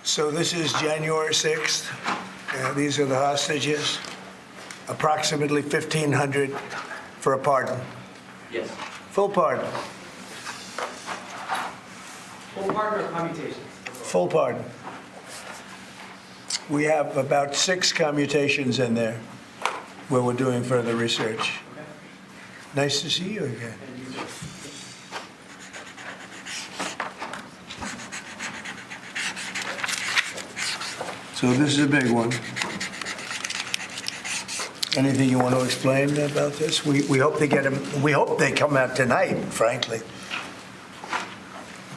So this is January 6th. These are the hostages. Approximately 1,500 for a pardon. Yes. Full pardon. Full pardon or commutations? Full pardon. We have about 6 commutations in there where we're doing further research. Nice to see you again. So this is a big one. Anything you want to explain about this? We hope they get them. We hope they come out tonight, frankly.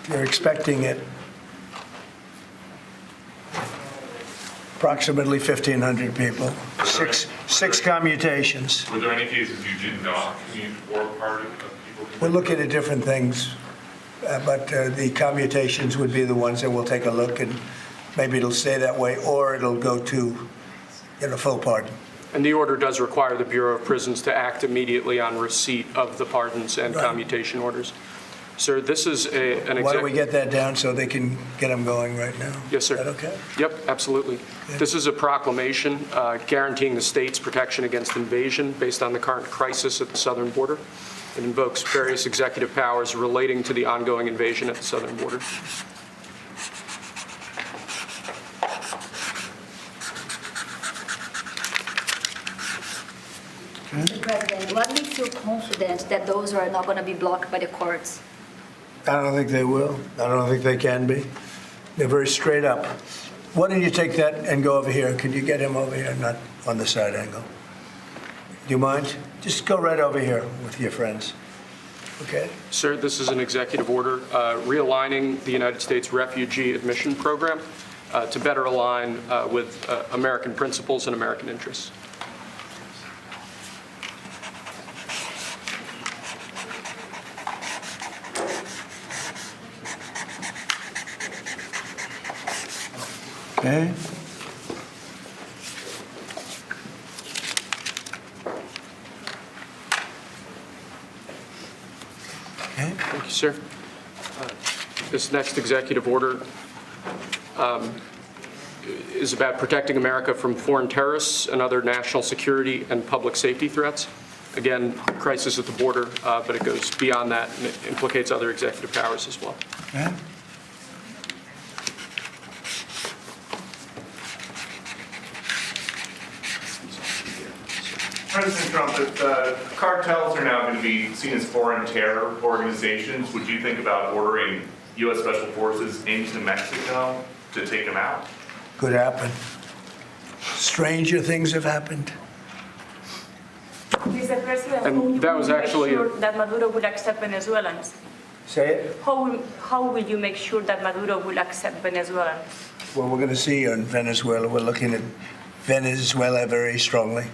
They're expecting it. Approximately 1,500 people. Six commutations. Were there any cases you did not commute or pardon of people? We're looking at different things, but the commutations would be the ones that we'll take a look, and maybe it'll stay that way, or it'll go to, full pardon. And the order does require the Bureau of Prisons to act immediately on receipt of the pardons and commutation orders. Sir, this is an Why don't we get that down so they can get them going right now? Yes, sir. Is that okay? Yep, absolutely. Yeah. This is a proclamation guaranteeing the state's protection against invasion based on the current crisis at the southern border. It invokes various executive powers relating to the ongoing invasion at the southern border. Mr. President, what makes you confident that those are not going to be blocked by the courts? I don't think they will. I don't think they can be. They're very straight up. Why don't you take that and go over here? Could you get him over here, not on the side angle? Do you mind? Just go right over here with your friends. Okay? Sir, this is an executive order realigning the United States refugee admission program to better align with American principles and American interests. Okay. Okay. Thank you, sir. This next executive order is about protecting America from foreign terrorists and other national security and public safety threats. Again, crisis at the border, but it goes beyond that and it implicates other executive powers as well. Okay. President Trump, if cartels are now going to be seen as foreign terror organizations, would you think about ordering U.S. Special Forces into Mexico to take them out? Could happen. Stranger things have happened. Mr. President, And that was actually make sure that Maduro will accept Venezuelans? Say it. How will you make sure that Maduro will accept Venezuelans? Well, we're going to see in Venezuela. We're looking at Venezuela very strongly.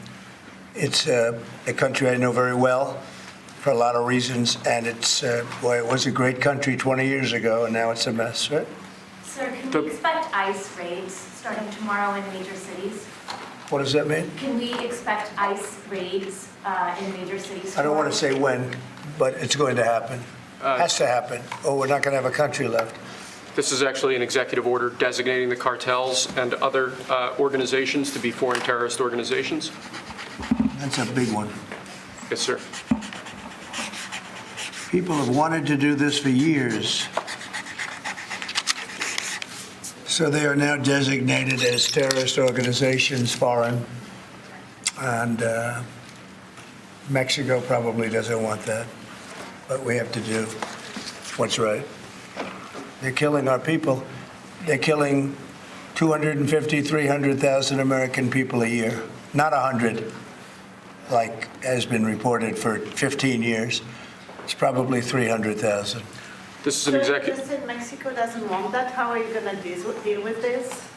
It's a country I know very well for a lot of reasons, and it's, boy, it was a great country 20 years ago, and now it's a mess, right? Sir, can we expect ICE raids starting tomorrow in major cities? What does that mean? Can we expect ICE raids in major cities? I don't want to say when, but it's going to happen. Has to happen, or we're not going to have a country left. This is actually an executive order designating the cartels and other organizations to be foreign terrorist organizations. That's a big one. Yes, sir. People have wanted to do this for years. So they are now designated as terrorist organizations, foreign. And Mexico probably doesn't want that. But we have to do what's right. They're killing our people. They're killing 250, 300,000 American people a year. Not 100, like has been reported for 15 years. It's probably 300,000. This is an executive. You said Mexico doesn't want that. How are you going to deal with this?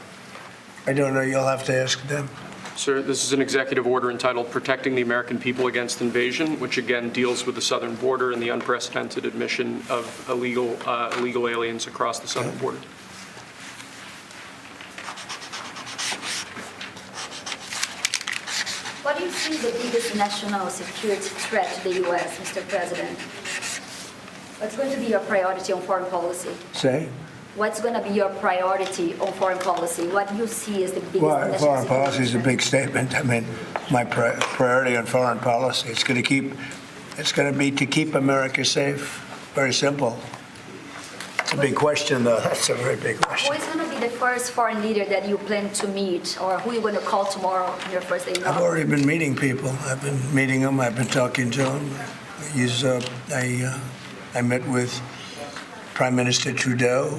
I don't know. You'll have to ask them. Sir, this is an executive order entitled Protecting the American People Against Invasion, which again deals with the southern border and the unprecedented admission of illegal aliens across the southern border. What What do you see the biggest national security threat to the U.S., Mr. President? What's going to be your priority on foreign policy? Say? What's going to be your priority on foreign policy? What do you see as the biggest Well, national foreign security policy is a threat? big statement. I mean, my priority on foreign policy, it's going to be to keep America safe. Very simple. It's a big question, though. That's a very big Who question. is going to be the first foreign leader that you plan to meet, or who you're going to call tomorrow on your first day in I've office? already been meeting people. I've been meeting them. I've been talking to them. I met with Prime Minister Trudeau,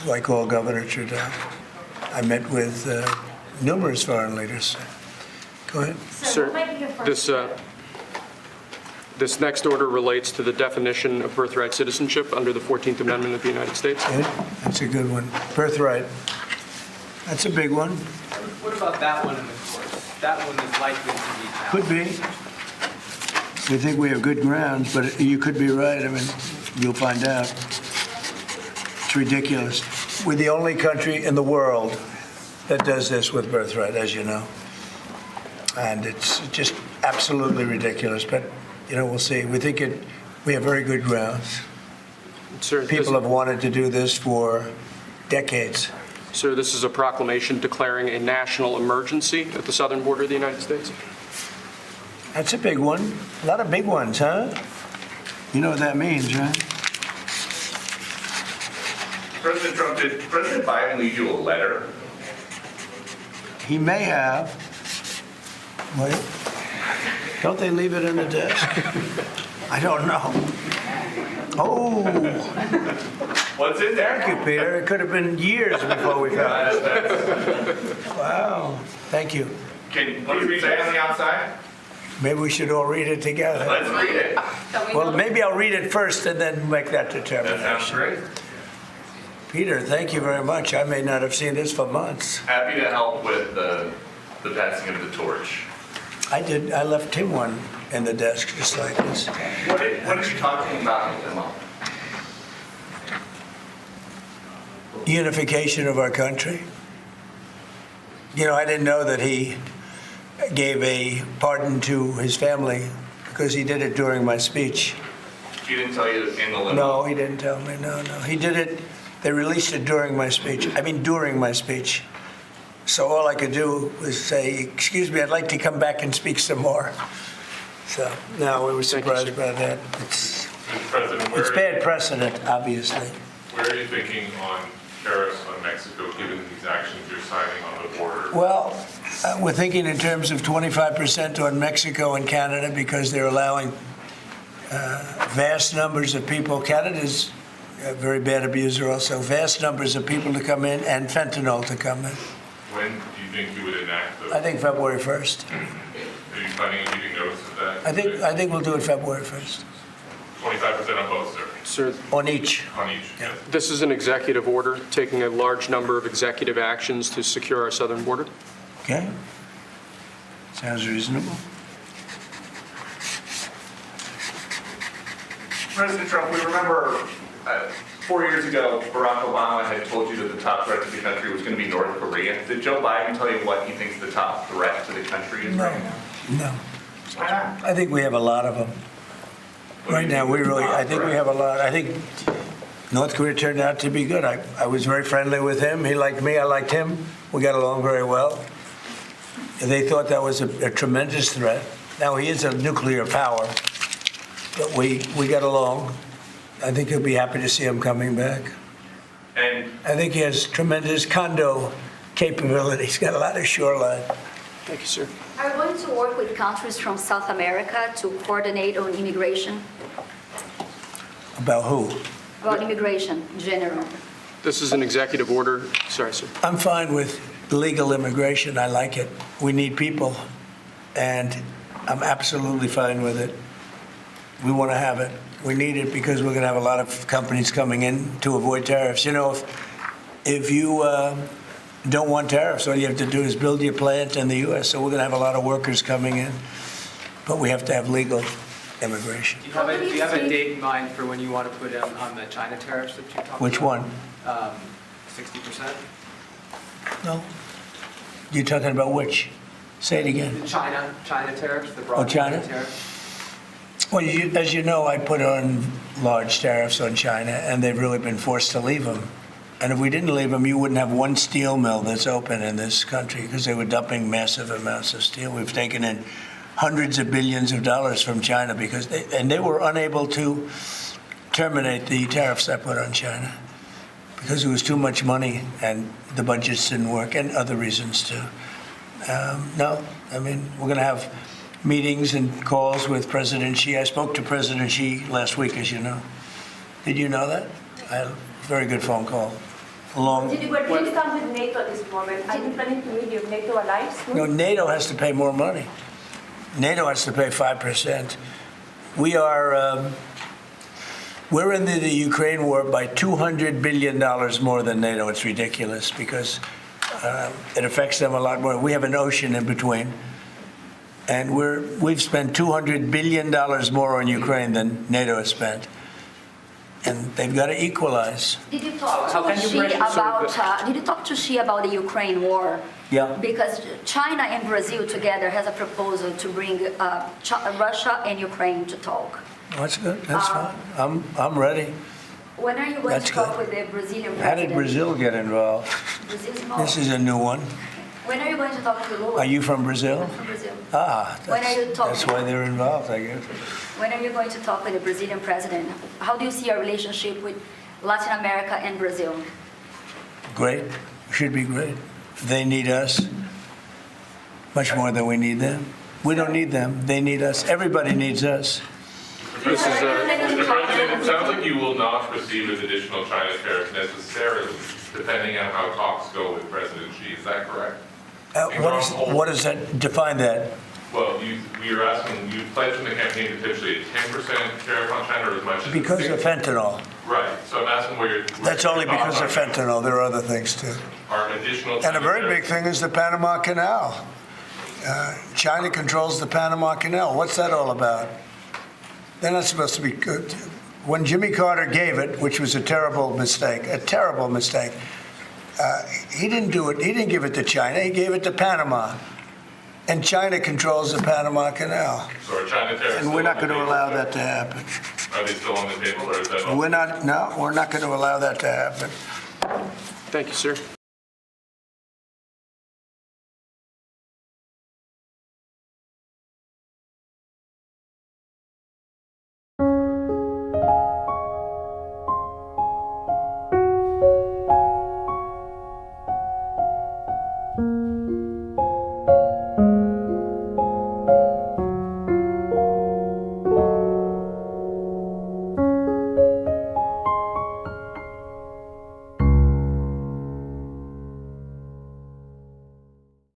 who I call Governor Trudeau. I met with numerous foreign leaders. Go ahead. So what might be your first step? This next order relates to the definition of birthright citizenship under the 14th Amendment of the United States. Good. That's a good one. Birthright. That's a big one. What about that one in the course? That one is likely to be passed. Could be. We think we have good grounds, but you could be right. I mean, you'll find out. It's ridiculous. We're the only country in the world that does this with birthright, as you know. And it's just absolutely ridiculous. But, you know, we'll see. We have very good grounds. Sir, People have wanted to do this for decades. Sir, this is a proclamation declaring a national emergency at the southern border of the United States. That's a big one. A lot of big ones, huh? You know what that means, right? President Trump, did President Biden leave you a letter? He may have. Wait. Don't they leave it in the desk? I don't know. Oh, What's in there? thank you, Peter. It could have been years before we found it. Wow. Thank you. What does it say on the outside? Maybe we should all read it together. Let's read it. Well, maybe I'll read it first and then make that That sounds determination. great. Peter, thank you very much. I may not have seen this for months. Happy to help with the passing of the torch. I did. I left him one in the desk just like this. What are you talking about with him? Unification of our country. You know, I didn't know that he gave a pardon to his family because he did it during my speech. He didn't tell you in the limo? No, he didn't tell me. No. He did it. They released it during my speech. During my speech. So all I could do was say, excuse me, I'd like to come back and speak some more. So, no, we were surprised about that. It's President, bad precedent, obviously. where are you thinking on tariffs on Mexico, given these actions you're signing on the border? Well, we're thinking in terms of 25% on Mexico and Canada because they're allowing vast numbers of people. Canada's a very bad abuser also. Vast numbers of people to come in and fentanyl to come in. When do you think you would enact those? I think February 1st. Are you planning on giving notice of that? I think we'll do it February 1st. 25% on both, sir? Sir, On each. On each? Yeah. this is an executive order taking a large number of executive actions to secure our southern border. Okay? Sounds reasonable. President Trump, we remember 4 years ago, Barack Obama had told you that the top threat to the country was going to be North Korea. Did Joe Biden tell you what he thinks the top threat to the country is right now? No. Why not? I think we have a lot of them. Right now, I think we have a lot. I think North Korea turned out to be good. I was very friendly with him. He liked me. I liked him. We got along very well. They thought that was a tremendous threat. Now, he is a nuclear power, but we got along. I think he'll be happy to see him coming back. And I think he has tremendous condo capability. He's got a lot of shoreline. Thank you, sir. Are you going to work with countries from South America to coordinate on immigration? About who? About immigration in general? This is an executive order. Sorry, sir. I'm fine with legal immigration. I like it. We need people, and I'm absolutely fine with it. We want to have it. We need it because we're going to have a lot of companies coming in to avoid tariffs. You know, if you don't want tariffs, all you have to do is build your plant in the U.S. So we're going to have a lot of workers coming in, but we have to have legal immigration. Do you have a date in mind for when you want to put in on the China tariffs that you talked about? Which one? 60%? No. You're talking about which? Say it again. The China tariffs, the broad China? tariffs. Well, as you know, I put on large tariffs on China, and they've really been forced to leave them. And if we didn't leave them, you wouldn't have one steel mill that's open in this country because they were dumping massive amounts of steel. We've taken in hundreds of billions of dollars from China because they were unable to terminate the tariffs I put on China because it was too much money and the budgets didn't work and other reasons too. No, I mean, we're going to have meetings and calls with President Xi. I spoke to President Xi last week, as you know. Did you know that? I had a very good phone call. Did you stand with NATO at this moment? Are you planning to meet your NATO allies? No, NATO has to pay more money. NATO has to pay 5%. We're in the Ukraine war by $200 billion more than NATO. It's ridiculous because it affects them a lot more. We have an ocean in between. And we've spent $200 billion more on Ukraine than NATO has spent. And they've got to equalize. Did you talk How to can you Xi bring- about? Did you talk to Xi about the Ukraine war? Yeah. Because China and Brazil together has a proposal to bring Russia and Ukraine to talk. That's good. That's fine. I'm ready. When are you going That's to talk good. with the Brazilian How president? did Brazil get involved? Brazil's involved. This is a new one. When are you going to talk to Lula? Are you from Brazil? From Brazil. That's When are you talking? why they're involved, I guess. When are you going to talk with the Brazilian president? How do you see your relationship with Latin America and Brazil? Great. Should be great. They need us much more than we need them. We don't need them. They need us. Everybody needs us. This is Mr. President, it sounds like you will not receive an additional China tariff necessarily, depending on how talks go with President Xi. Is that correct? What does that define that? Well, you're asking, you pledged in the campaign potentially a 10% tariff on China or as much as Because of 6%. fentanyl. Right, so I'm asking where you're. That's only because of fentanyl. There are other things too. Are additional. And a China very tariffs- big thing is the Panama Canal. China controls the Panama Canal. What's that all about? They're not supposed to be good. When Jimmy Carter gave it, which was a terrible mistake, he didn't do it. He didn't give it to China. He gave it to Panama. And China controls the Panama Canal. So are China tariffs? And we're still not on the going to table? allow that to happen. Are they still on the table or is that? We're not going to allow that to happen. Thank you, sir.